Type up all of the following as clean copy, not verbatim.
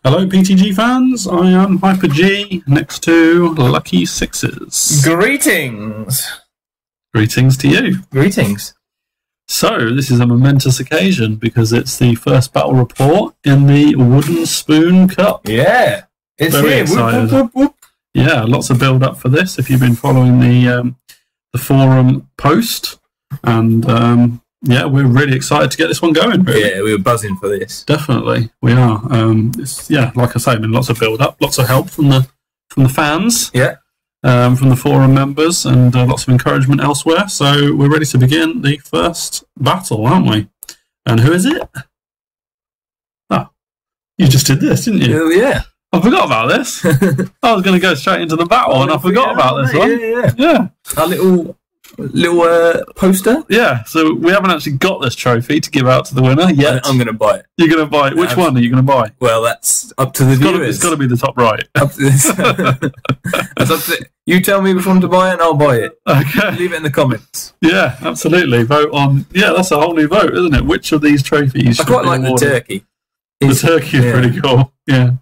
Hello, PTG fans. I am Hyper G, next to Lucky Sixes. Greetings. Greetings to you. Greetings. So, this is a momentous occasion because it's the first battle report in the Wooden Spoon Cup. Yeah, it's Very here. excited. Whoop, whoop, whoop. Yeah, lots of build up for this. If you've been following the forum post, and yeah, we're really excited to get this one going. Really. Yeah, we were buzzing for this. Definitely, we are. Yeah, like I say, been lots of build up, lots of help from the fans. Yeah. From the forum members, and lots of encouragement elsewhere. So we're ready to begin the first battle, aren't we? And who is it? Oh, you just did this, didn't you? Yeah. I forgot about this. I was going to go straight into the battle, and I forgot about this one. Yeah. Our little poster. Yeah. So we haven't actually got this trophy to give out to the winner yet. I'm going to buy it. You're going to buy it. Which one are you going to buy? Well, that's up to the viewers. It's got to be the top right. Up to this. That's up to, you tell me which one to buy, and I'll buy it. Okay. Leave it in the comments. Yeah, absolutely. Vote on. Yeah, that's a whole new vote, isn't it? Which of these trophies? I quite like the turkey. The turkey is pretty cool. Yeah.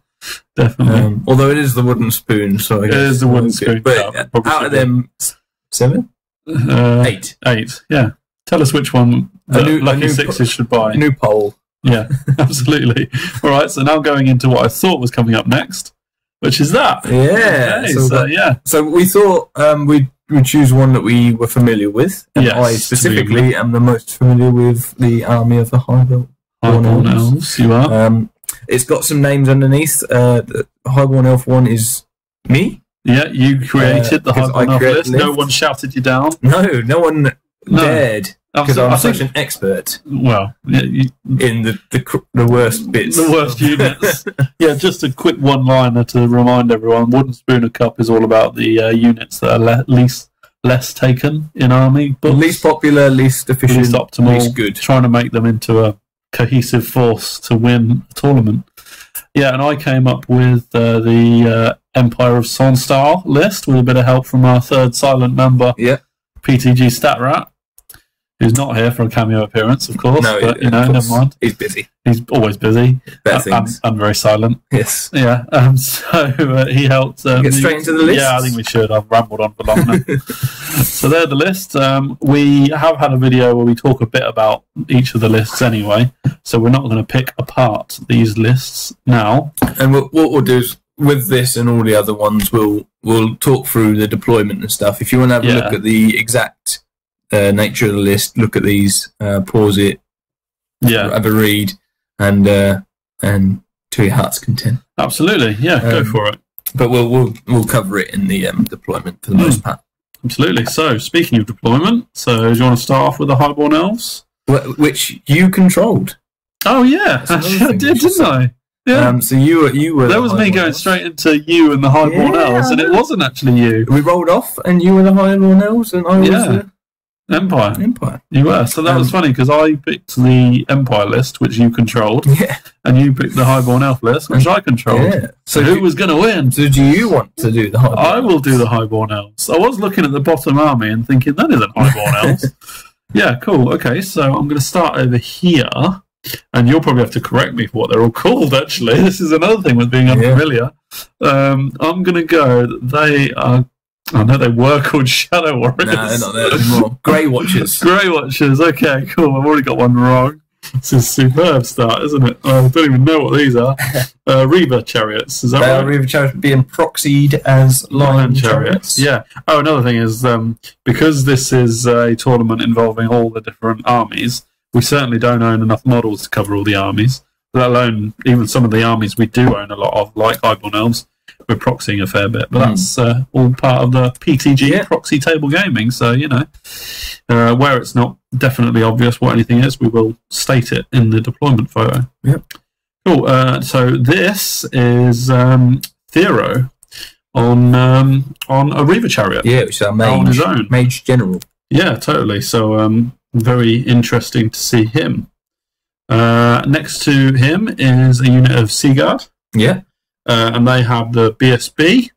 Definitely. Although it is the wooden spoon, so I guess it is the wooden spoon. But out of them, 7? 8. 8. Yeah. Tell us which one Lucky Sixes should buy. New poll. Yeah, absolutely. All right. So now going into what I thought was coming up next, which is that. Yeah. Okay, so we thought we'd choose one that we were familiar with, and yes, I specifically am the most familiar with the army of the Highborn Elves. You are. It's got some names underneath. The Highborn Elf one is me. Yeah, you created the Highborn Elf list. No one shouted you down. No one dared, because I'm such an expert. Well, yeah, in the worst bits, the worst units. Yeah, just a quick one-liner to remind everyone: Wooden Spooner Cup is all about the units that are less taken in army, but least popular, least efficient, least optimal, least good. Trying to make them into a cohesive force to win a tournament. Yeah, and I came up with the Empire of Sonnstahl list with a bit of help from our third silent member, PTG Stat Rat, who's not here for a cameo appearance, of course. No, but you know, never mind. He's busy. He's always busy. Better things. And very silent. Yes. Yeah. So he helped. Get straight into the list. Yeah, I think we should. I've rambled on for long now. So they're the list. We have had a video where we talk a bit about each of the lists anyway. So we're not going to pick apart these lists now. And what we'll do is, with this and all the other ones, we'll talk through the deployment and stuff. If you want to have a look at the exact nature of the list, look at these, pause it, have a read, and to your heart's content. Absolutely, yeah, go for it. But we'll cover it in the deployment for the most part. Absolutely. So, speaking of deployment, so do you want to start off with the Highborn Elves? Which you controlled. Oh yeah, actually I did, didn't I? Yeah. So you were. That was me going straight into you and the Highborn Elves, and it wasn't actually you. We rolled off, and you were the Highborn Elves, and I was the Empire. You were. So that was funny because I picked the Empire list, which you controlled, and you picked the Highborn Elf list, which I controlled. Yeah. So who was going to win? So do you want to do the Highborn Elves? I will do the Highborn Elves. I was looking at the bottom army and thinking, that isn't Highborn Elves. Yeah, cool. Okay, so I'm going to start over here. And you'll probably have to correct me for what they're all called, actually. This is another thing with being unfamiliar. I'm going to go, they are... I know they were called Shadow Warriors. No, they're not there anymore. Grey Watchers. Grey Watchers, okay, cool. I've already got one wrong. This is a superb start, isn't it? I don't even know what these are. Reaver Chariots, is that right? Reaver Chariots being proxied as Lion Chariots. Yeah. Oh, another thing is, because this is a tournament involving all the different armies, we certainly don't own enough models to cover all the armies, let alone even some of the armies we do own a lot of, like Highborn Elves. We're proxying a fair bit, but that's all part of the PTG proxy table gaming. So, you know, where it's not definitely obvious what anything is, we will state it in the deployment photo. Yep. Cool. So this is Thero on a Reaver Chariot. Yeah, which is our mage, on his own. Mage General. Yeah, totally. So very interesting to see him. Next to him is a unit of Seaguard. Yeah. And they have the BSB,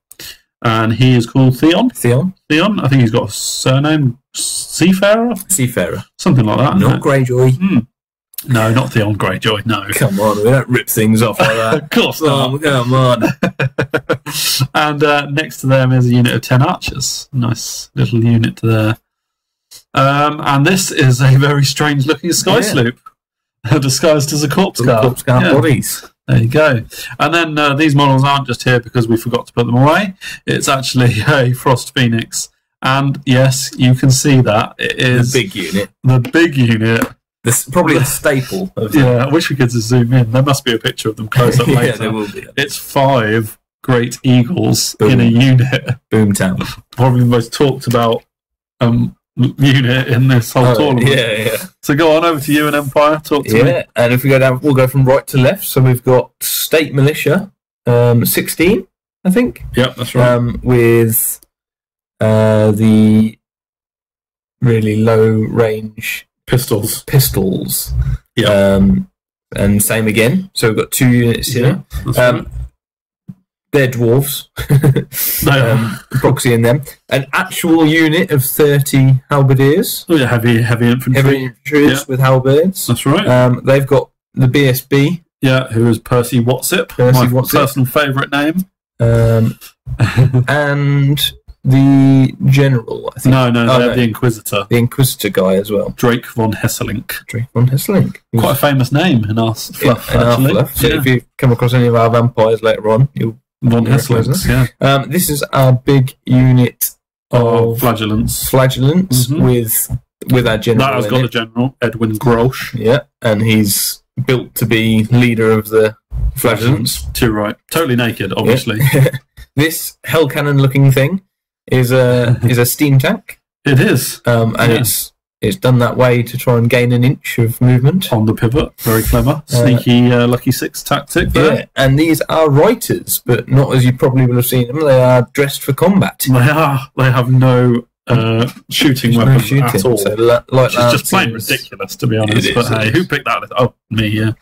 and he is called Theon. Theon. I think he's got a surname, Seafarer? Seafarer. Something like that. Not Greyjoy. No, not Theon Greyjoy, no. Come on, we don't rip things off like that. Of course not. Oh, come on. And next to them is a unit of 10 archers. Nice little unit there. And this is a very strange looking sky sloop, disguised as a corpse guard. Corpse guard bodies. There you go. And then these models aren't just here because we forgot to put them away. It's actually a Frost Phoenix. And yes, you can see that. It is the big unit. The big unit. This probably the staple of I wish we could zoom in. There must be a picture of them close up later. Yeah, there will be. It's 5 great eagles in a unit. Boomtown. Probably the most talked about unit in this whole tournament. Yeah. So go on over to you and Empire. Talk to me. And if we go down, we'll go from right to left. So we've got State Militia, 16, I think. Yep, that's right. With the really low range pistols. Yeah. And same again. So we've got 2 units here. Right. They're dwarves. Proxy in them. An actual unit of 30 halberdiers. Oh, yeah, heavy infantry. Heavy infantry with halberds. That's right. They've got the BSB. Yeah, who is Percy Watsip. My personal favourite name. And the general, I think. No, they have the Inquisitor. The Inquisitor guy as well. Drake von Hesselink. Quite a famous name in our fluff, actually. So if you come across any of our vampires later on, you'll von Hesselinks, yeah. This is our big unit of flagellants with our general. That has got the general, Edwin Grosh. Yeah, and he's built to be leader of the flagellants. Too right. Totally naked, obviously. Yeah. This hell cannon looking thing is a steam tank. It is. And it's done that way to try and gain an inch of movement. On the pivot. Very clever. Sneaky Lucky 6 tactic there. Yeah, and these are reiters, but not as you probably will have seen them. They are dressed for combat. They are. They have no shooting weapons at all. So which is just plain ridiculous, to be honest. But hey, who picked that? Oh, me, yeah.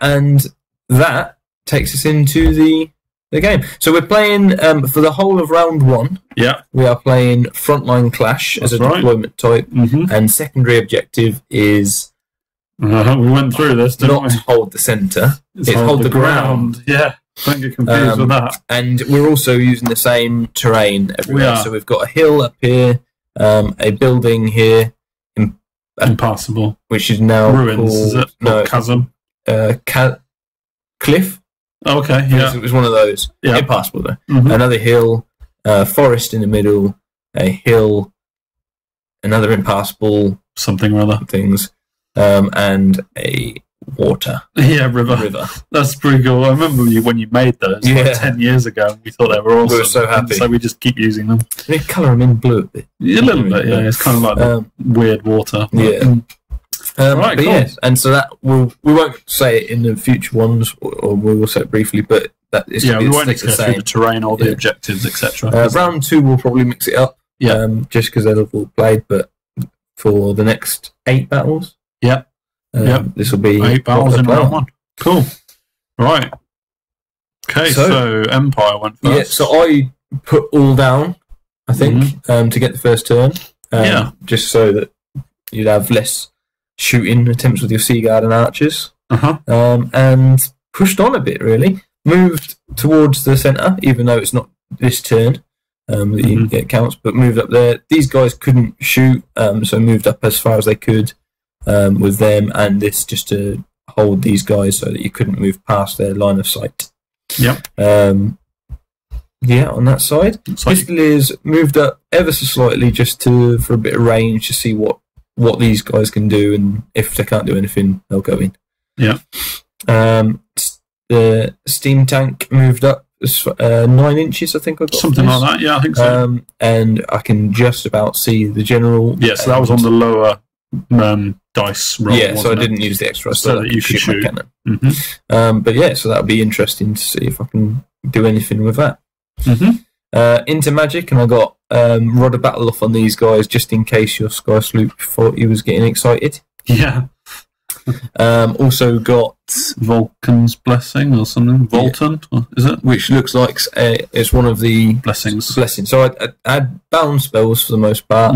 And that takes us into the game. So we're playing for the whole of round 1. Yeah, we are playing Frontline Clash as a deployment type, and secondary objective is we went through this. Didn't not hold the centre; it's hold the ground. Yeah, don't get confused with that. And we're also using the same terrain everywhere. So we've got a hill up here, a building here, impassable, which is now ruins. Called, is it? No, chasm. Cliff. Oh, okay, yeah. It was one of those. Yeah. Impassable though. Another hill, forest in the middle, a hill, another impassable something or other things, and a water. Yeah, river. That's pretty cool. I remember when you made those like 10 years ago, and we thought they were awesome. We were so happy. So we just keep using them. They colour them in blue a bit. Yeah, a little bit, yeah. It's kind of like the weird water. Yeah. Right, cool. Yes, and so that we won't say it in the future ones, or we will say it briefly, but that is we won't go through the terrain or the objectives, etc. Round 2 we'll probably mix it up, just because they'll have all played. But for the next 8 battles, this will be 8 battles in round 1. Cool. Right. Okay, so Empire went first. Yeah, so I put all down, I think, to get the first turn. Just so that you'd have less shooting attempts with your Sea Guard and archers, and pushed on a bit, really. Moved towards the centre, even though it's not this turn that you get counts, but moved up there. These guys couldn't shoot, so moved up as far as they could with them, and this just to hold these guys so that you couldn't move past their line of sight. Yep. On that side. Pistoliers moved up ever so slightly just for a bit of range to see what these guys can do, and if they can't do anything, they'll go in. Yeah. The steam tank moved up 9 inches, I think I got. Something like that, yeah, I think so. And I can just about see the general. Yeah, so that was on the lower dice roll. Yeah, so I didn't use the extra so that you could shoot. But yeah, so that'll be interesting to see if I can do anything with that. Into magic, and I got Rod of Battle off on these guys just in case your Sky Sloop thought he was getting excited. Yeah. Also got Vulcan's Blessing or something. Volton, is it? Which looks like it's one of the blessings. So I had bound spells for the most part,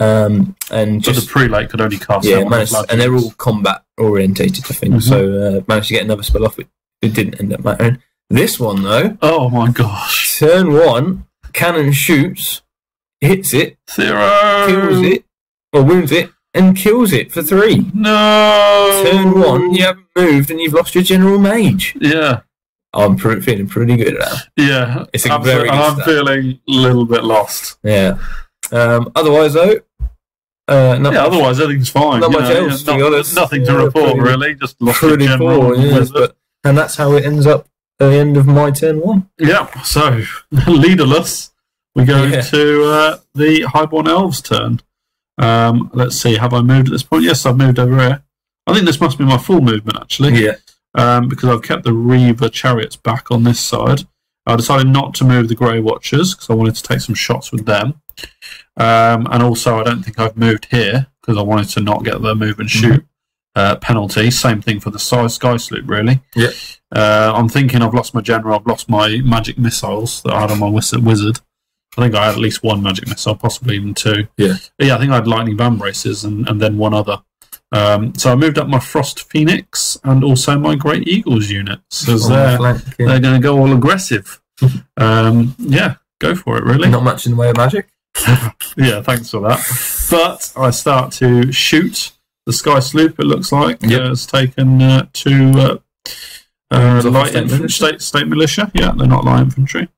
and but the prelate could only cast. And they're all combat orientated, I think. So managed to get another spell off. It didn't end up mattering. This one though. Oh my gosh! Turn 1, cannon shoots, hits it, 0, kills it, or wounds it, and kills it for 3. No. Turn 1, you haven't moved, and you've lost your general mage. Yeah. I'm feeling pretty good at that. Yeah, it's a very good I'm start. feeling a little bit lost. Yeah. Otherwise, though, otherwise everything's fine. Not much else. To be honest, nothing to report really. Just lost pretty poor. And that's how it ends up at the end of my turn 1. Yeah. So leaderless, we go to the Highborn Elves' turn. Let's see. Have I moved at this point? Yes, I've moved over here. I think this must be my full movement actually. Yeah. Because I've kept the Reaver chariots back on this side. I decided not to move the Grey Watchers because I wanted to take some shots with them. And also, I don't think I've moved here because I wanted to not get the move and shoot penalty. Same thing for the Sky Sloop, really. Yeah. I'm thinking I've lost my general. I've lost my magic missiles that I had on my wizard. I think I had at least 1 magic missile, possibly even 2. Yeah. But yeah, I think I had lightning band braces and then 1 other. So I moved up my Frost Phoenix and also my Great Eagles units as they're going to go all aggressive. Yeah, go for it, really. Not much in the way of magic. Yeah, thanks for that. But I start to shoot the Sky Sloop, it looks like. It's taken 2 light infantry, state militia. Yeah, they're not light infantry.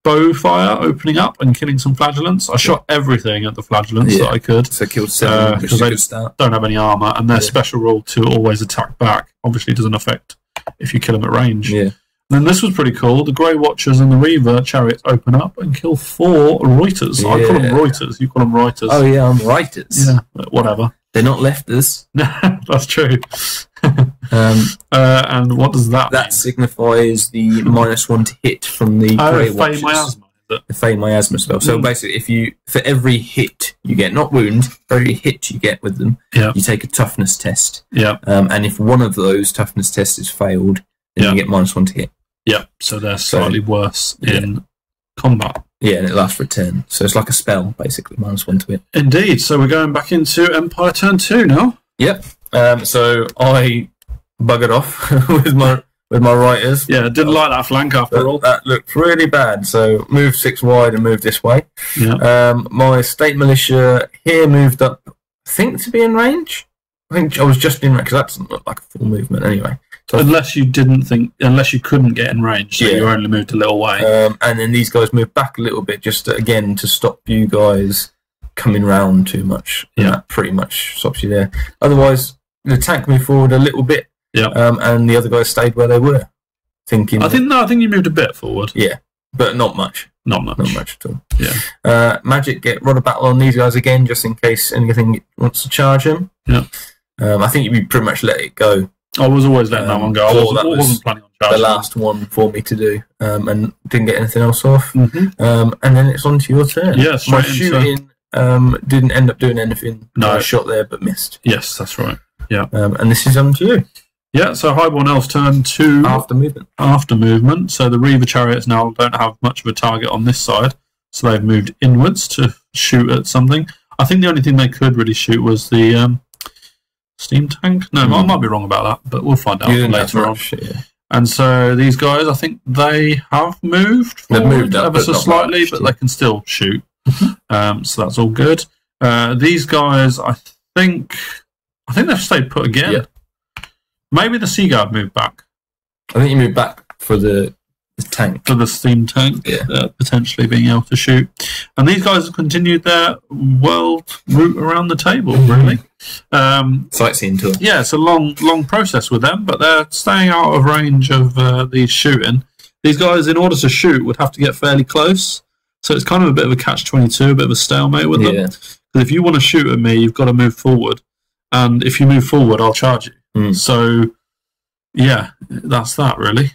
Bow fire opening up and killing some flagellants. I shot everything at the flagellants that I could. So killed 7 because they don't have any armour, and their special rule to always attack back obviously doesn't affect if you kill them at range. Yeah. Then this was pretty cool. The Grey Watchers and the Reaver chariots open up and kill 4 Reuters. I call them Reuters. You call them Reuters. Oh yeah, I'm Reuters. Yeah, whatever. They're not lefters. That's true. And what does that mean? That signifies the -1 to hit from the Grey Watchers. Miasma, is it? The Fey Miasma spell. So basically, for every hit you get, not wound, for every hit you get with them, you take a toughness test. Yeah. And if one of those toughness tests is failed, then you get -1 to hit. Yeah. So they're slightly worse in combat. Yeah, and it lasts for a turn. So it's like a spell, basically, -1 to hit. Indeed. So we're going back into Empire turn 2 now. Yep. So I buggered off with my Reuters. Yeah, didn't like that flank after all. That looked really bad. So move 6 wide and move this way. Yeah. My state militia here moved up, I think, to be in range. I think I was just in range because that doesn't look like a full movement anyway. So unless you couldn't get in range, so you only moved a little way. And then these guys moved back a little bit, just again to stop you guys coming round too much. And that pretty much stops you there. Otherwise, the tank moved forward a little bit. Yeah. And the other guys stayed where they were. I think you moved a bit forward. Yeah, but not much. Not much at all. Yeah. Magic get rod of battle on these guys again, just in case anything wants to charge them. Yeah. I think you pretty much let it go. I was always letting that one go. I wasn't planning on charging. The last one for me to do, and didn't get anything else off. Mm-hmm. And then it's on to your turn. Yeah, my shooting didn't end up doing anything. No, I shot there but missed. Yes, that's right. Yeah. And this is on to you. Yeah, so Highborn Elves turn 2 after movement. So the Reaver chariots now don't have much of a target on this side, so they've moved inwards to shoot at something. I think the only thing they could really shoot was the steam tank. No, I might be wrong about that, but we'll find out later on. And so these guys, I think they have moved forward. They've moved up ever so slightly, but they can still shoot. So that's all good. These guys, I think they've stayed put again. Yeah. Maybe the Sea Guard moved back. I think you moved back for the tank. For the steam tank, potentially being able to shoot. And these guys have continued their world route around the table, really. Sightseeing tour. Yeah, it's a long process with them, but they're staying out of range of these shooting. These guys, in order to shoot, would have to get fairly close. So it's kind of a bit of a catch-22, a bit of a stalemate with them. Because if you want to shoot at me, you've got to move forward. And if you move forward, I'll charge you. So, yeah, that's that, really.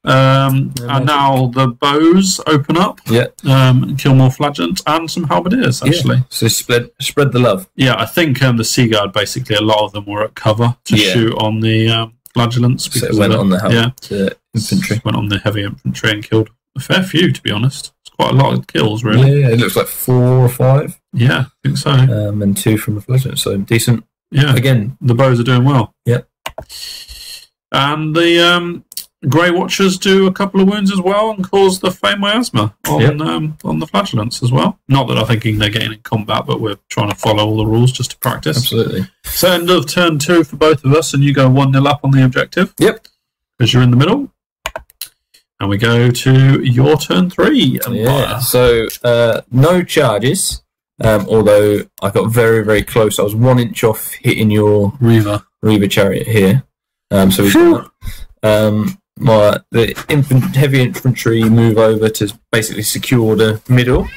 And now the bows open up. And kill more flagellants and some halberdiers, actually. Yeah. So spread the love. Yeah, I think the Sea Guard, basically, a lot of them were at cover to shoot on the flagellants. So it went on the infantry. Went on the heavy infantry and killed a fair few, to be honest. It's quite a lot of kills, really. Yeah, it looks like 4 or 5. Yeah, I think so. And 2 from the fledgling, so decent. Yeah, again, the bows are doing well. Yep. And the Grey Watchers do a couple of wounds as well and cause the Fey Miasma on the Flagellants as well. Not that I'm thinking they're getting in combat, but we're trying to follow all the rules just to practice. Absolutely. So end of turn 2 for both of us, and you go 1-0 up on the objective. Yep. Because you're in the middle. And we go to your turn 3. Yeah. So no charges. Although I got very, very close. I was 1 inch off hitting your Reaver chariot here. So we got the heavy infantry move over to basically secure the middle,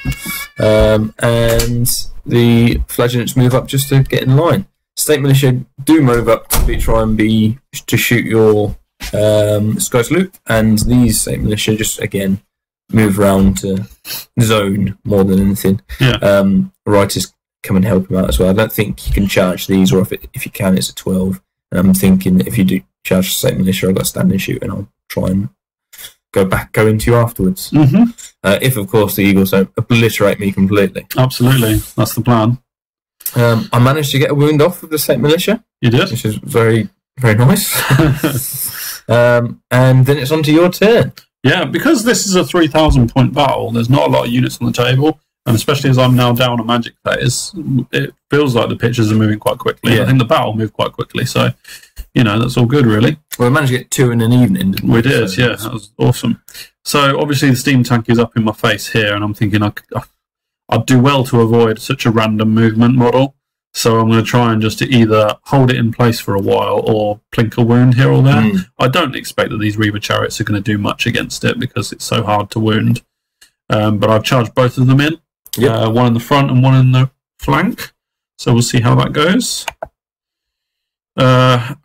and the flagellants move up just to get in line. State militia do move up to try and to shoot your Sky Sloop, and these state militia just again move around to zone more than anything. Yeah. Writers come and help him out as well. I don't think you can charge these, or if you can, it's a 12. And I'm thinking if you do charge the state militia, I've got standing shoot, and I'll try and go into you afterwards. If of course the Eagles don't obliterate me completely. Absolutely, that's the plan. I managed to get a wound off with the state militia. You did, which is very, very nice. And then it's on to your turn. Yeah, because this is a 3,000 point battle, there's not a lot of units on the table, and especially as I'm now down a magic phase, it feels like the pictures are moving quite quickly. Yeah. I think the battle moved quite quickly, so, you know, that's all good, really. Well, we managed to get 2 in an evening, didn't we? We did, yeah, that was awesome. So, obviously, the steam tank is up in my face here, and I'm thinking I'd do well to avoid such a random movement model. So I'm going to try and just to either hold it in place for a while or plink a wound here or there. I don't expect that these Reaver chariots are going to do much against it because it's so hard to wound. But I've charged both of them in. Yep. One in the front and one in the flank. So we'll see how that goes. I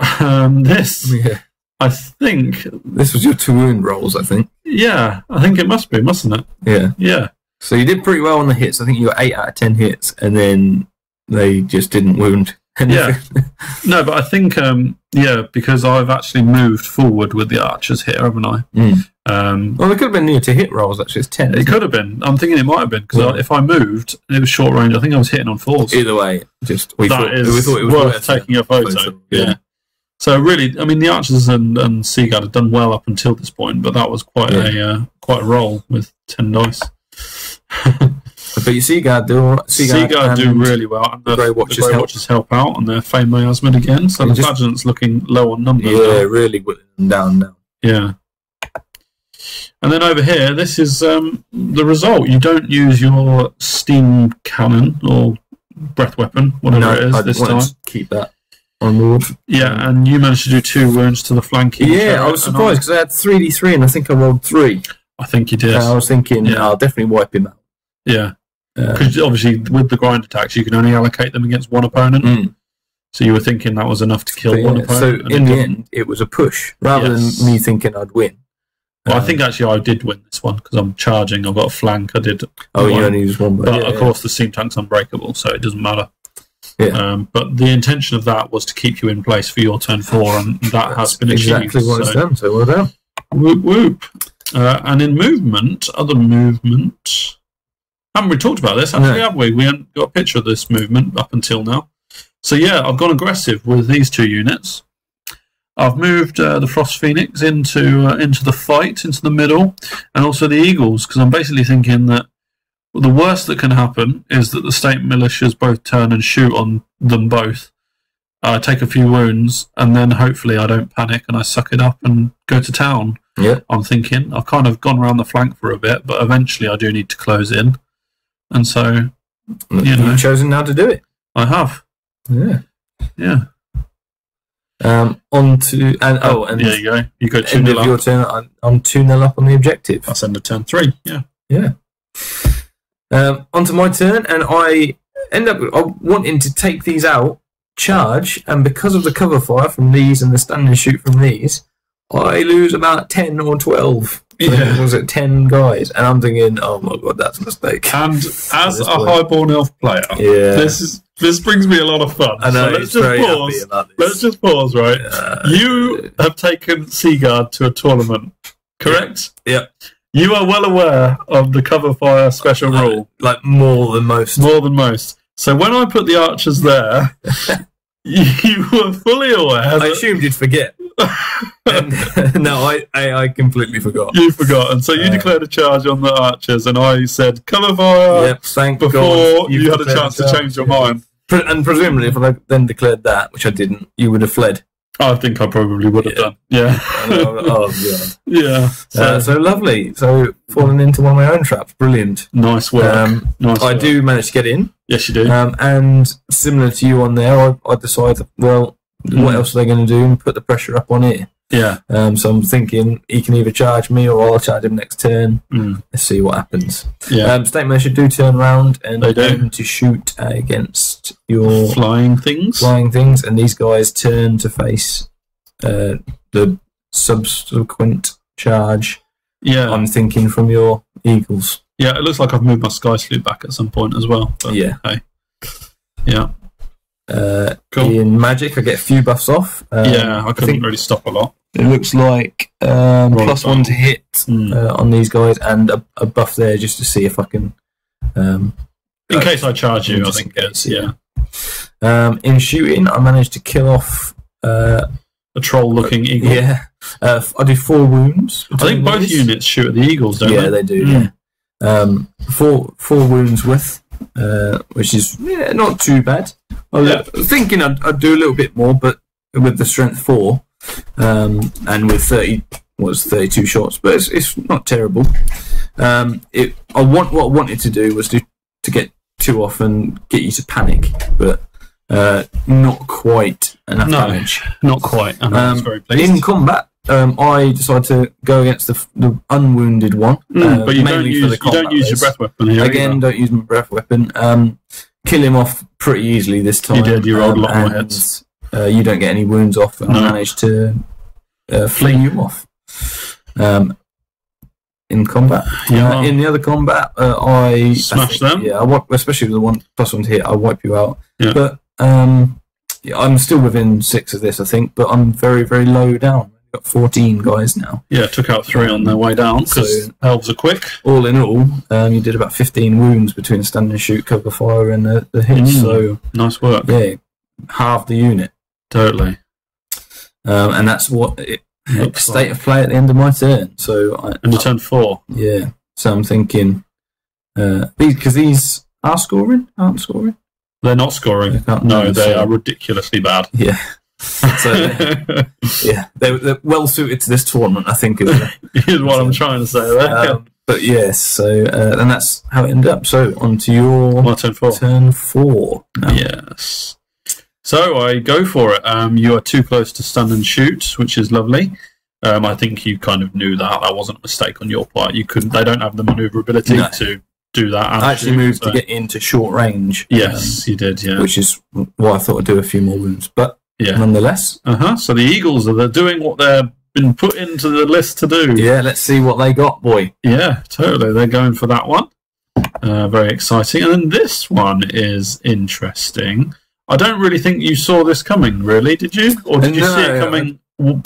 think... This was your 2 wound rolls, I think. Yeah, I think it must be, mustn't it? Yeah. Yeah. So you did pretty well on the hits. I think you got 8 out of 10 hits, and then they just didn't wound anything. Yeah. No, but I think, because I've actually moved forward with the archers here, haven't I? Well, they could have been near to hit rolls, actually. It's 10. It could have been. I'm thinking it might have been, because if I moved, it was short range. I think I was hitting on 4s. Either way, we thought it was worth taking a photo. Yeah. So really, I mean, the archers and Seaguard have done well up until this point, but that was quite a roll with 10 dice. But your Seaguard do really well, and the Grey Watchers help out, and they're Fey Miasma again, so the Flagellant's looking low on numbers. Yeah, really whittling them down now. Yeah. And then over here, this is the result. You don't use your steam cannon or breath weapon, whatever it is this time. To keep that on board. Yeah, and you managed to do 2 wounds to the flanking. Yeah, I was surprised because I had 3d3 and I think I rolled 3. I think you did. I was thinking, I'll definitely wipe him out. Yeah. Because obviously with the grind attacks, you can only allocate them against one opponent. So you were thinking that was enough to kill one opponent. So in the end, it was a push rather than me thinking I'd win. Well, I think actually I did win this one because I'm charging. I've got a flank. I did. Oh, you only used one. But of course, the steam tank's unbreakable, so it doesn't matter. Yeah. But the intention of that was to keep you in place for your turn 4, and that has been achieved. Exactly what it's done. So well done. Whoop whoop. And in movement, other movement. Haven't we talked about this, actually, have we? We haven't got a picture of this movement up until now. So, yeah, I've gone aggressive with these 2 units. I've moved the Frost Phoenix into the fight, into the middle, and also the Eagles, because I'm basically thinking that the worst that can happen is that the state militias both turn and shoot on them both, take a few wounds, and then hopefully I don't panic and I suck it up and go to town. Yeah. I'm thinking. I've kind of gone around the flank for a bit, but eventually I do need to close in. And so, you've chosen now to do it. I have. Yeah. Yeah. On to and there you go. You go 2-0 end of your turn. I'm 2-0 up on the objective. That's end of turn 3. Yeah. Yeah. Onto my turn, and I end up wanting to take these out, charge, and because of the cover fire from these and the stand and shoot from these, I lose about 10 or 12. Yeah. Was it 10 guys? And I'm thinking, oh my god, that's a mistake. And as a Highborn Elf player, this brings me a lot of fun. I know, so let's just pause, right? You have taken Seaguard to a tournament, correct? Yeah. You are well aware of the cover fire special rule. Like more than most. More than most. So when I put the archers there, you were fully aware. I assumed you'd forget. No, I completely forgot. You forgot, and so you declared a charge on the archers, and I said cover fire. Yep, thank before God you had a chance to change your mind. And presumably, if I then declared that, which I didn't, you would have fled. I think I probably would have done. Yeah. Oh God. Yeah. So lovely. So falling into one of my own traps. Brilliant. Nice work. I do manage to get in. Yes, you do. And similar to you on there, I decided, well, what else are they going to do? And put the pressure up on here. Yeah. So I'm thinking he can either charge me or I'll charge him next turn. Let's see what happens. Yeah. State militia do turn around and they do to shoot against your flying things. And these guys turn to face the subsequent charge. Yeah. I'm thinking from your eagles. Yeah, it looks like I've moved my sky sloop back at some point as well. But, yeah. Hey. Yeah. Cool. In magic, I get a few buffs off. I couldn't really stop a lot. It looks like +1 to hit on these guys, and a buff there just to see if I can. In case I charge you, I think it's in shooting, I managed to kill off a troll-looking eagle. Yeah, I do 4 wounds. I think both units shoot at the eagles, don't they? Yeah, they do. Yeah. 4 wounds worth, which is not too bad. I was thinking I'd do a little bit more, but with the strength 4 and with 32 shots, but it's not terrible. What I wanted to do was to get 2 off and get you to panic, but not quite enough damage. Not quite. I was very pleased. In combat, I decided to go against the unwounded one. But you don't use your breath weapon here. Again, don't use my breath weapon. Kill him off pretty easily this time. You did. You rolled a lot more hits. You don't get any wounds off, and I managed to fling you off. In combat, in the other combat, I smash them. Yeah, especially with the +1 to hit, I wipe you out. Yeah. But I'm still within 6 of this, I think. But I'm very, very low down. I've got 14 guys now. Yeah, took out 3 on their way down because elves are quick. All in all, you did about 15 wounds between stand and shoot, cover fire, and the hits. So nice work. Yeah, half the unit. Totally. And that's what state of play at the end of my turn. So and you turn 4. Yeah. So I'm thinking because these are scoring, aren't scoring. They're not scoring. No, they are ridiculously bad. Yeah. So they're well suited to this tournament, I think. Is what I'm trying to say there. But yes, so and that's how it ended up. So on to your turn 4. Turn 4. Now. Yes. So I go for it. You are too close to stun and shoot, which is lovely. I think you kind of knew that. That wasn't a mistake on your part. You couldn't. They don't have the maneuverability to do that. I actually moved to get into short range. Yes, you did. Yeah, which is why I thought I'd do a few more wounds, but nonetheless. So the Eagles are doing what they've been put into the list to do. Yeah, let's see what they got, boy. Yeah, totally. They're going for that one. Very exciting. And then this one is interesting. I don't really think you saw this coming, really, did you? Or did you see it coming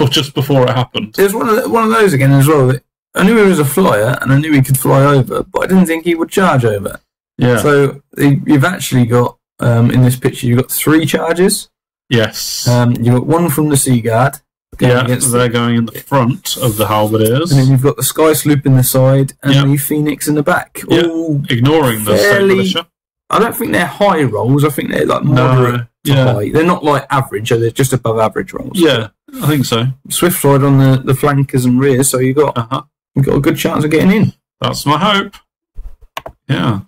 just before it happened? It was one of those again as well. I knew he was a flyer, and I knew he could fly over, but I didn't think he would charge over. Yeah. So you've actually got, in this picture, you've got 3 charges. Yes. You've got 1 from the Sea Guard. They're going in the front of the halberdiers. And then you've got the Sky Sloop in the side, and the Phoenix in the back. All ignoring the state militia. I don't think they're high rolls. I think they're like moderate to high. They're not like average. They're just above average rolls. Yeah, I think so. Swift side on the flankers and rears, so you've got a good chance of getting in. That's my hope. Yeah.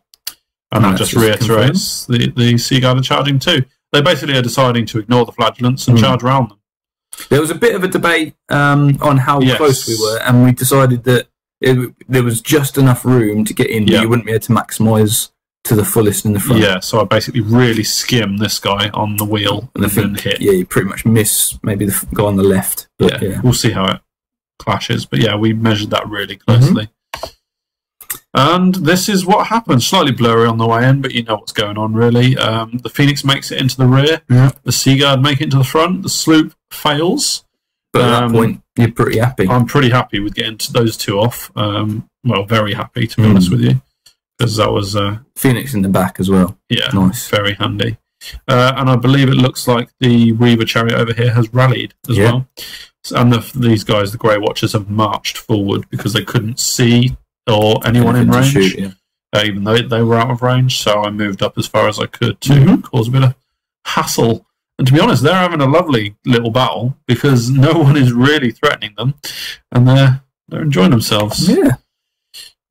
And that just reiterates the Sea Guard are charging too. They basically are deciding to ignore the flagellants and charge around them. There was a bit of a debate on how close we were, and we decided that there was just enough room to get in, but you wouldn't be able to maximise to the fullest in the front. Yeah, so I basically really skim this guy on the wheel and then hit. Yeah, you pretty much miss maybe the guy on the left. But we'll see how it clashes. But yeah, we measured that really closely. And this is what happened. Slightly blurry on the way in, but you know what's going on, really. The Phoenix makes it into the rear. The Sea Guard make it into the front. The sloop fails. But at that point, you're pretty happy. I'm pretty happy with getting those 2 off. well, very happy, to be honest with you, because that was Phoenix in the back as well. Yeah, nice, very handy. And I believe it looks like the Reaver Chariot over here has rallied as well. And these guys, the Grey Watchers, have marched forward because they couldn't see or anyone in range, shoot, even though they were out of range. So I moved up as far as I could to cause a bit of hassle. And to be honest, they're having a lovely little battle because no one is really threatening them, and they're enjoying themselves. Yeah.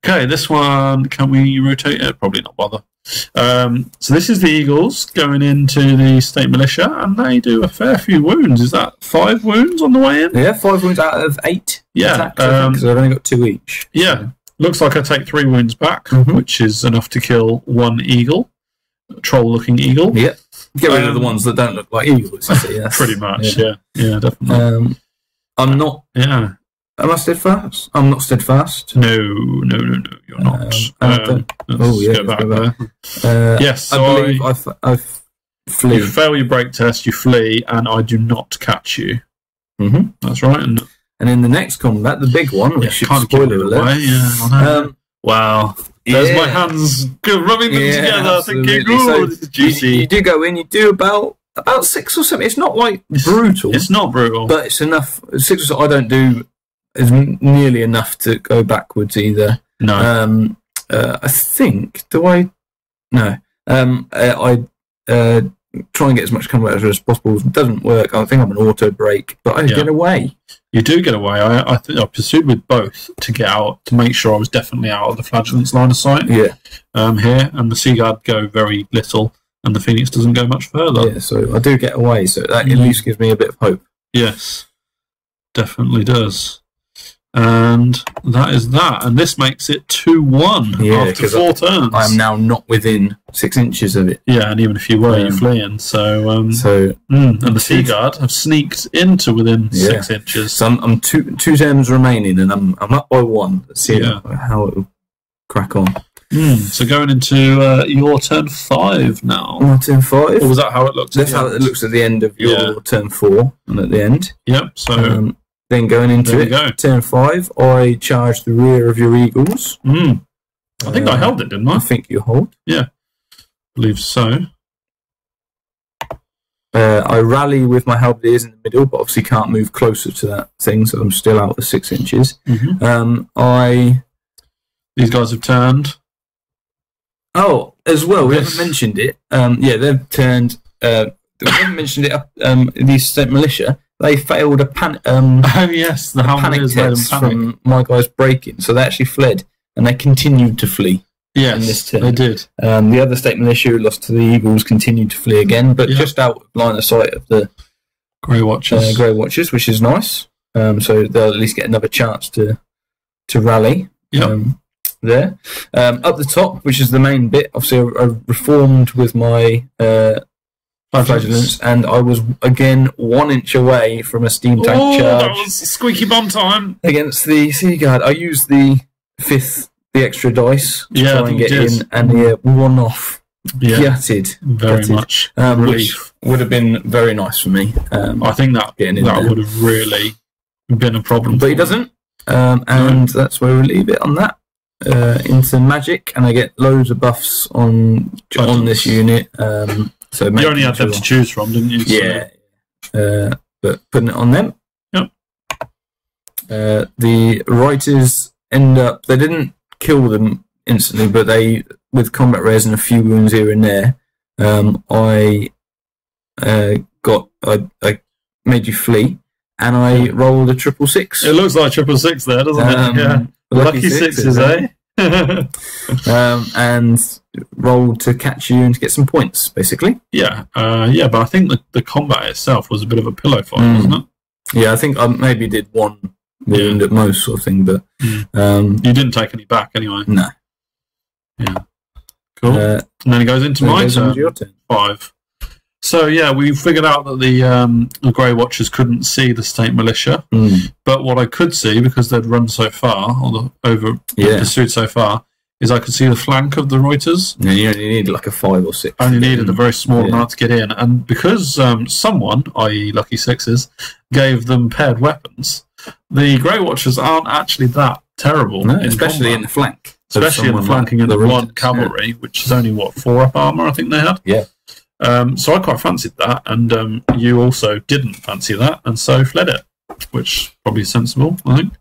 Okay, this one, can we rotate it? Probably not bother. So this is the Eagles going into the State Militia, and they do a fair few wounds. Is that 5 wounds on the way in? Yeah, 5 wounds out of 8. Yeah, because I've only got 2 each. Yeah, so. Looks like I take 3 wounds back, which is enough to kill 1 eagle, troll-looking eagle. Yeah, get rid of the ones that don't look like eagles. Pretty much. Yeah, definitely. I'm not. Yeah. Am I steadfast? I'm not steadfast. No, you're not. Go back there. Yes, so I believe I flee. You fail your break test, you flee, and I do not catch you. That's right. And in the next combat, the big one, which should spoiler alert. Wow. There's my hands rubbing them together, thinking, ooh, this is juicy. You do go in, you do about 6 or 7. It's not like brutal. It's not brutal. But it's enough. 6 or 7 I don't do is nearly enough to go backwards either. No. I think, I try and get as much combat as possible. If it doesn't work, I think I'm an auto break, but I get away. You do get away. I think I pursued with both to get out, to make sure I was definitely out of the Flagellant's line of sight. Yeah. Here, and the Sea Guard go very little, and the Phoenix doesn't go much further. Yeah, so I do get away, so that at least gives me a bit of hope. Yes, definitely does. And that is that. And this makes it 2-1 after 4 turns. I am now not within 6 inches of it. Yeah, and even if you were, you're fleeing. And the Sea Guard have sneaked into within 6 inches. So I'm two turns remaining, and I'm up by 1. Let's see how it will crack on. So going into your turn 5 now. My turn 5? Or was that how it looked? That's how it looks at the end of your turn 4, and at the end. Yep, so... then going into it, turn 5, I charge the rear of your eagles. I think I held it, didn't I? I think you hold. Yeah, I believe so. I rally with my halberdiers in the middle, but obviously can't move closer to that thing, so I'm still out of 6 inches. These guys have turned. Oh, as well, we haven't mentioned it. They've turned. We haven't mentioned it. The State Militia. They failed a panic test from my guys breaking, so they actually fled, and they continued to flee. Yes, in this turn. they did. The other State Militia who lost to the Eagles continued to flee again, but just out of line of sight of the Grey Watchers, which is nice. So they'll at least get another chance to rally. There. Up the top, which is the main bit, obviously I reformed with my Flagellants, and I was again 1 inch away from a steam tank charge. That was squeaky bum time against the Sea Guard. I used the extra dice to try and get in, and 1 off. Gutted. Very much. Which would have been very nice for me. I think that would have really been a problem. But he doesn't. And that's where we'll leave it on that. Into magic, and I get loads of buffs on this unit. So you only had them to choose from, didn't you? Yeah. But putting it on them. Yep. The writers end up. They didn't kill them instantly, but they, with combat res and a few wounds here and there, I made you flee, and I rolled a 666. It looks like 666 there, doesn't it? Yeah. Lucky sixes, eh? And rolled to catch you and to get some points, basically. Yeah, but I think the combat itself was a bit of a pillow fight, wasn't it? Yeah, I think I maybe did 1 wound at most, sort of thing, but you didn't take any back anyway. No. Yeah. Cool. And then it goes into my turn. Your turn. 5. So yeah, we figured out that the Grey Watchers couldn't see the State Militia, but what I could see, because they'd run so far, or pursued so far, is I could see the flank of the Reuters. Yeah, you only needed like a 5 or 6. I only needed a very small amount to get in, and because someone, i.e. Lucky Sixes, gave them paired weapons, the Grey Watchers aren't actually that terrible. No, especially in the flank. Especially in the flanking of the one cavalry, which is only, what, 4 up armour I think they had? Yeah. So I quite fancied that, and you also didn't fancy that, and so fled it, which probably is sensible, I think.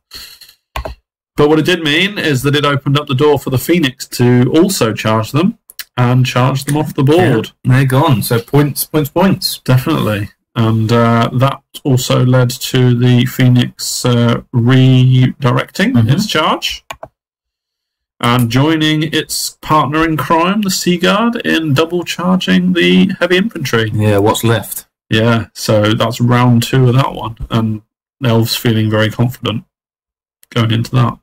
But what it did mean is that it opened up the door for the Phoenix to also charge them, and charge them off the board. Yeah, they're gone, so points. Definitely. And that also led to the Phoenix redirecting its charge and joining its partner in crime, the Sea Guard, in double charging the heavy infantry. Yeah, what's left? Yeah, so that's round 2 of that one, and Elves feeling very confident going into that.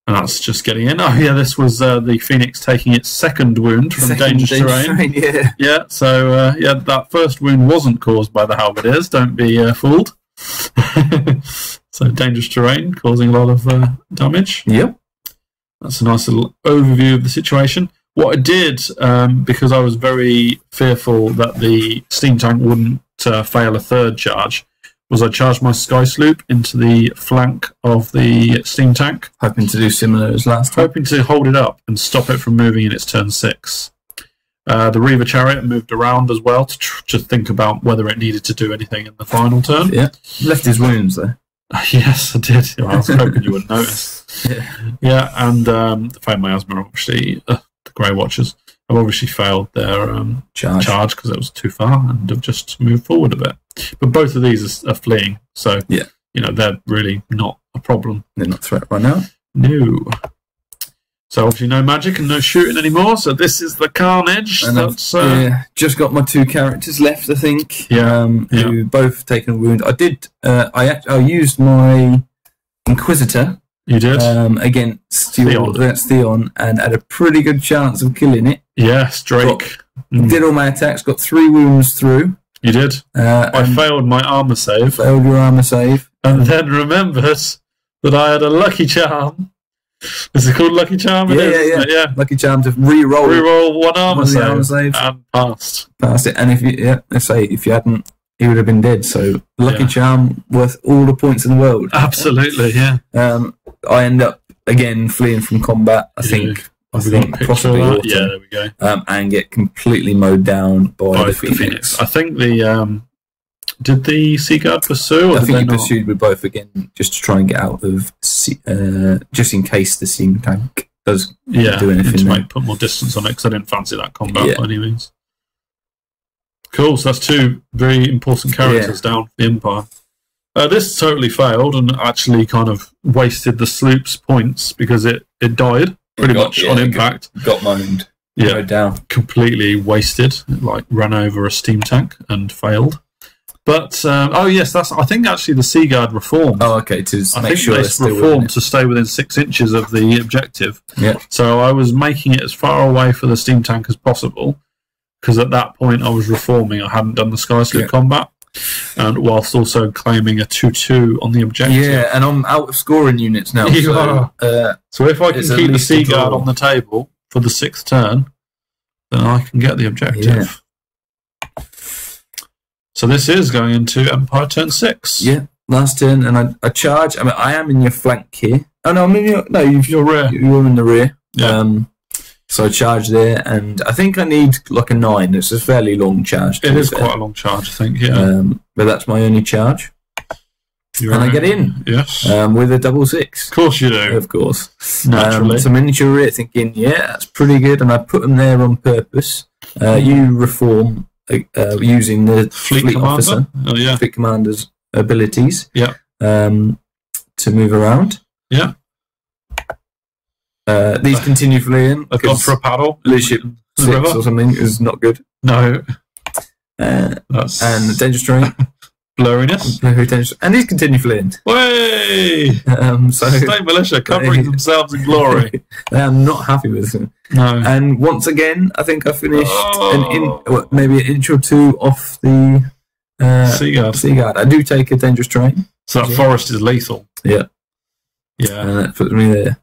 And that's just getting in. Oh yeah, this was the Phoenix taking its 2nd wound from dangerous terrain. Yeah. So yeah, that first wound wasn't caused by the halberdiers. Don't be fooled. So dangerous terrain causing a lot of damage. Yep. That's a nice little overview of the situation. What I did, because I was very fearful that the steam tank wouldn't fail a 3rd charge, was I charged my Sky Sloop into the flank of the steam tank. Hoping to do similar as last time. Hoping to hold it up and stop it from moving in its turn 6. The Reaver Chariot moved around as well to think about whether it needed to do anything in the final turn. Yeah, left his wounds there. Yes, I did. I was hoping you wouldn't notice. Yeah, and the Fame Miasma, obviously, the Grey Watchers, have obviously failed their charge because it was too far and have just moved forward a bit. But both of these are fleeing, so yeah, you know, they're really not a problem. They're not a threat right now. No. So obviously no magic and no shooting anymore. So this is the carnage. And that's just got my 2 characters left, I think. Yeah, who both taken a wound. I did. I used my Inquisitor. You did against Theon, and had a pretty good chance of killing it. Yes, Drake. Did all my attacks. Got 3 wounds through. You did. I failed my armor save. Failed your armor save, and then remembered that I had a lucky charm. Is it called Lucky Charm? Yeah. Lucky Charm to re-roll 1 armor save and passed it. And if you hadn't, he would have been dead. So Lucky Charm worth all the points in the world. Absolutely, yeah. I end up again fleeing from combat. I think possibly autumn, there we go. And get completely mowed down by the Phoenix. I think did the Sea Guard pursue? Or I think he pursued with both again, just to try and get out of, just in case the steam tank does do anything. To put more distance on it, because I didn't fancy that combat by any means. Cool, so that's 2 very important characters down for the Empire. This totally failed and actually kind of wasted the sloop's points because it died pretty much on impact. Got moaned. Yeah, down. Completely wasted. It, like, ran over a steam tank and failed. But oh yes, I think actually the Sea Guard reformed. Oh, okay. I think they reformed to stay within 6 inches of the objective. Yeah. So I was making it as far away for the steam tank as possible, because at that point I was reforming. I hadn't done the Sky Sloop combat, and whilst also claiming a 2/2 on the objective. Yeah, and I'm out of scoring units now. So if I can keep the Sea Guard on the table for the 6th turn, then I can get the objective. Yeah. So this is going into Empire turn 6. Yeah, last turn, and I charge. I mean, I am in your flank here. Oh no, I'm in your your rear. You're in the rear. Yeah. So I charge there, and I think I need like a 9. It's a fairly long charge. It is quite a long charge, I think. Yeah. But that's my only charge. I get in. Yes. With a 6/6. Of course you do. Of course. Naturally. So I'm in your rear, thinking, yeah, that's pretty good, and I put them there on purpose. You reform. Using the fleet officer, fleet commander's abilities, to move around. Yeah. These continue fleeing. I've gone for a paddle. Leadership 6 or something is not good. No. And dangerous terrain. Blurriness. And these continue fleeing. Way! So State militia covering themselves in glory. They are not happy with it. No. And once again, I think I finished maybe an inch or 2 off the Sea Guard. I do take a dangerous terrain. So that forest is lethal. Yeah. Yeah. And that puts me there.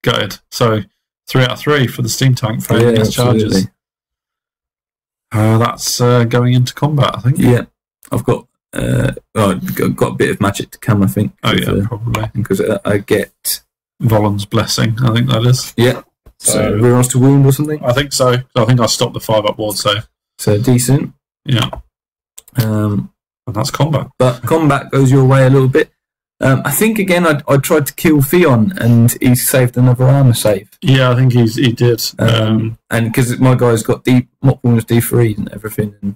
Gutted. So 3 out of 3 for the steam tank failing its charges. That's going into combat, I think. Yeah. I've got got a bit of magic to come, I think. Oh yeah, probably because I get Volan's blessing. I think that is. Yeah. So reroll to wound or something. I think so. I think I stopped the 5-up ward save. So decent. Yeah. And that's combat. But combat goes your way a little bit. I think again I tried to kill Theon and he saved another armor save. Yeah, I think he did. And because my guy's got mop wounds D3 and everything. And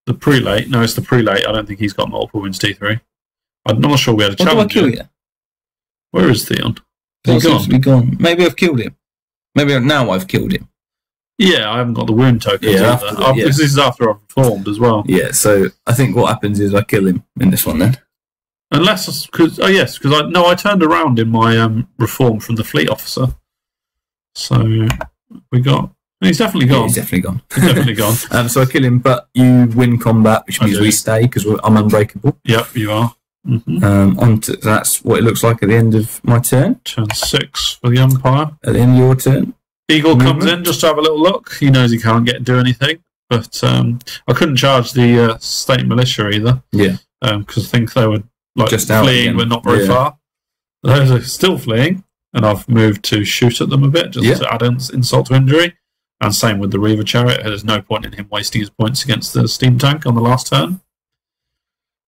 the prelate, no, it's the prelate. I don't think he's got multiple wounds D3. I'm not sure we had a challenge. Do I kill you? Where is Theon? Is he gone? Maybe I've killed him. Maybe now I've killed him. Yeah, I haven't got the wound tokens either. Because this is after I've reformed as well. Yeah, so I think what happens is I kill him in this one then. Unless, because I turned around in my reform from the fleet officer. So he's definitely gone. Yeah, he's definitely gone. He's definitely gone. So I kill him, but you win combat, which means we stay because I'm unbreakable. Yep, you are. Mm-hmm. That's what it looks like at the end of my turn. Turn 6 for the Empire. At the end of your turn. Eagle comes in just to have a little look. He knows he can't do anything. But I couldn't charge the state militia either. Yeah. Because I think they were just fleeing, but not very far. Those are still fleeing. And I've moved to shoot at them a bit, just to add insult to injury. And same with the Reaver Chariot. There's no point in him wasting his points against the steam tank on the last turn.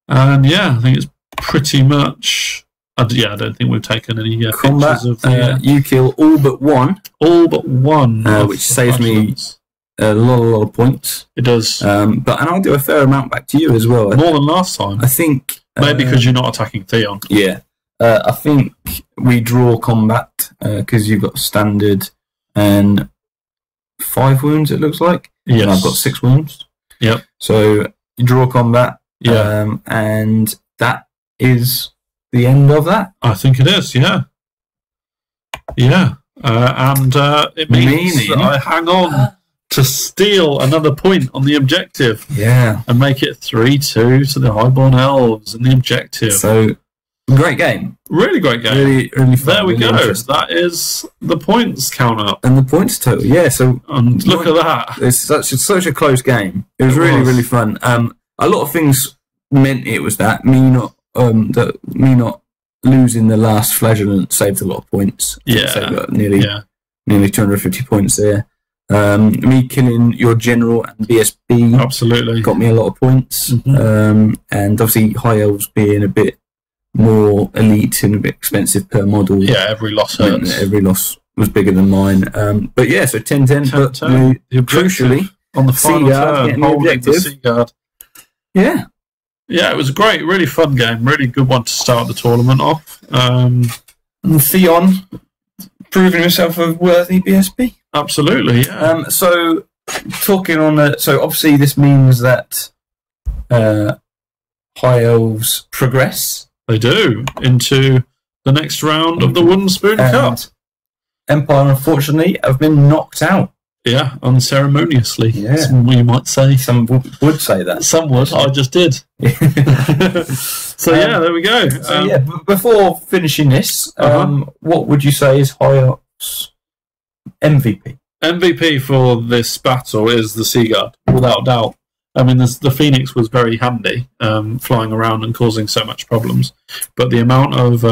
And yeah, I think it's pretty much. I don't think we've taken any combat. Pictures of the, you kill all but one. All but one, which saves me a lot of points. It does. And I'll do a fair amount back to you as well. More than last time. I think maybe because you're not attacking Theon. Yeah. I think we draw combat because you've got standard and 5 wounds, it looks like. Yes. And I've got 6 wounds. Yep. So you draw combat. Yeah. And that is the end of that. I think it is, yeah. Yeah. And it means that I hang on to steal another point on the objective. Yeah. And make it 3-2 to the Highborn Elves in the objective. So, great game. Really great game. Really fun. There we go. That is the points count-up. And the points total, yeah. So look at that. It's such a close game. It was really fun. A lot of things meant it was that. Me not losing the last flagellant saved a lot of points. Yeah. So got nearly 250 points there. Me killing your general and BSB absolutely got me a lot of points. And obviously High Elves being a bit more elite and a bit expensive per model. Yeah, every loss hurts. Every loss was bigger than mine. But yeah, so 10-10. But crucially, on the final turn, holding the Seaguard. Yeah. Yeah, it was a great, really fun game. Really good one to start the tournament off. And Theon proving himself a worthy BSB. Absolutely, yeah. So talking on so obviously this means that High Elves progress. They do into the next round of the Wooden Spoon Cup. Empire, unfortunately, have been knocked out. Yeah, unceremoniously. Yeah, you might say. Some would say that. Some would. I just did. So yeah, there we go. So before finishing this, what would you say is High Elves' MVP? MVP for this battle is the Seaguard, without doubt. I mean, the Phoenix was very handy, flying around and causing so much problems. But the amount of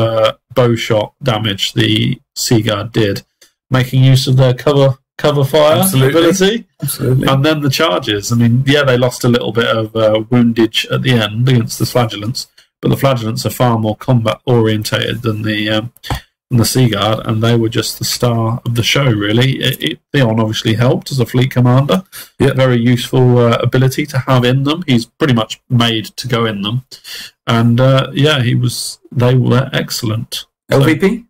bow shot damage the Seaguard did, making use of their cover fire ability, and then the charges. I mean, yeah, they lost a little bit of woundage at the end against the Flagellants, but the Flagellants are far more combat orientated than the Seaguard, and they were just the star of the show, really. Theon obviously helped as a fleet commander. Yep. Very useful ability to have in them. He's pretty much made to go in them. And they were excellent. LVP?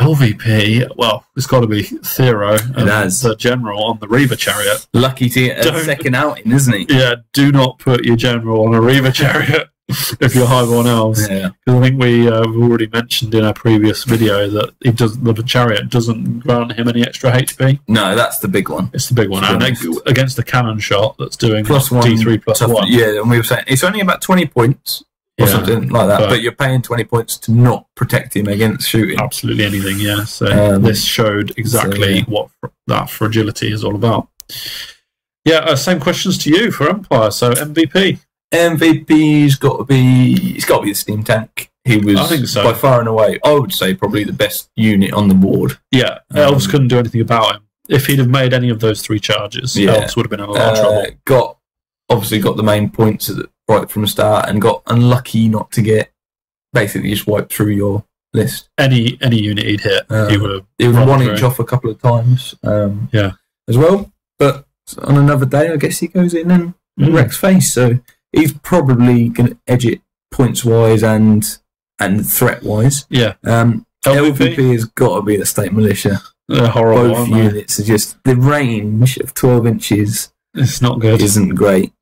LVP, well, it's got to be Thero, the general on the Reaver Chariot. Lucky to get a second outing, isn't he? Yeah, do not put your general on a Reaver Chariot if you're Highborn Elves. Yeah. Because I think we've already mentioned in our previous video that the Chariot doesn't grant him any extra HP. No, that's the big one. It's the big one. And against the cannon shot that's doing +1 D3 +1. Yeah, and we were saying it's only about 20 points. Or something like that, but you're paying 20 points to not protect him against shooting. Absolutely anything, yeah. So this showed exactly what that fragility is all about. Yeah, same questions to you for Empire. So MVP. MVP's got to be. It's got to be the steam tank. He was I think so. by far and away, I would say, probably the best unit on the board. Yeah, Elves couldn't do anything about him. If he'd have made any of those 3 charges, Elves would have been in a lot of trouble. Obviously got the main points right from the start, and got unlucky not to get basically just wiped through your list. Any unit he'd hit, he would have. It was 1 inch off a couple of times. As well, but on another day, I guess he goes in and wrecks face. So he's probably going to edge it points wise and threat wise. Yeah. LVP has got to be the State Militia. They're horrible. Both units are just the range of 12 inches. It's not good. Isn't great,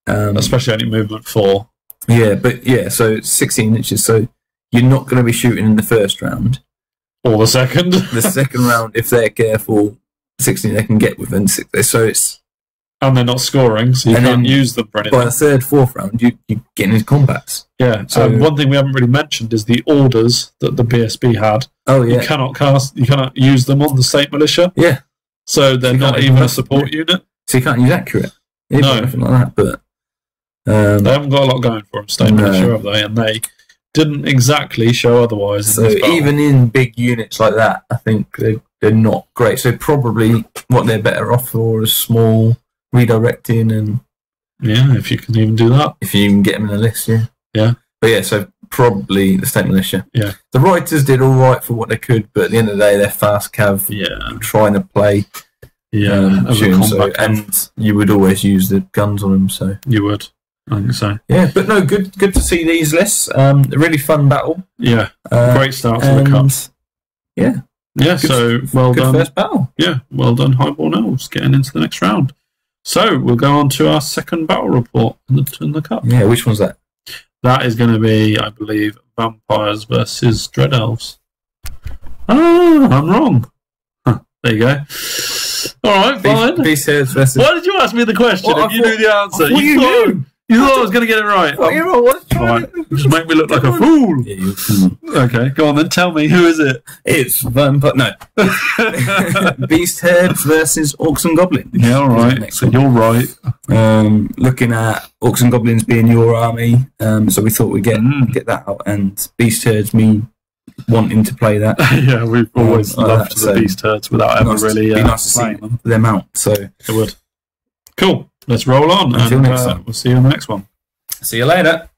especially only movement 4. Yeah, but so it's 16 inches. So you're not going to be shooting in the first round or the second. The second round, if they're careful, 16 they can get within 6. So it's and they're not scoring, so you can't use them for anything. By the third, fourth round, you get into combats. Yeah. So one thing we haven't really mentioned is the orders that the BSB had. Oh yeah. You cannot use them on the State Militia. Yeah. So they're not even a support unit. So you can't use accurate. No, anything like that. But they haven't got a lot going for them, State Militia, have they? And they didn't exactly show otherwise. So even in big units like that, I think they're not great. So probably what they're better off for is small redirecting and if you can even do that, if you can get them in a list, but so probably the State Militia. The Writers did all right for what they could, but at the end of the day, they're fast cav, trying to play, and you would always use the guns on them. So you would, I think so. Yeah, but no, good to see these lists. A really fun battle. Yeah, great start to the cup. Yeah. Yeah, so well done. First battle. Yeah, well done, Highborn Elves, getting into the next round. So we'll go on to our second battle report in the cup. Yeah, which one's that? That is going to be, I believe, Vampires versus Dread Elves. Oh, I'm wrong. There you go. All right, fine. Beast Herds versus. Why did you ask me the question if you knew the answer? You thought I was going to get it right. Right. Just make me look like a fool. Yeah, you're a fool. Okay, go on then. Tell me, who is it? It's Vampire. No. Beast Herds versus Orcs and Goblins. Yeah, all right. So you're right. Looking at Orcs and Goblins being your army, so we thought we'd get that out, and Beast Herds, me wanting to play that. Yeah, we've always loved the Beast Herds without ever really nice to see them out. So it would. Cool. Let's roll on. Until next time. We'll see you in the next one. See you later.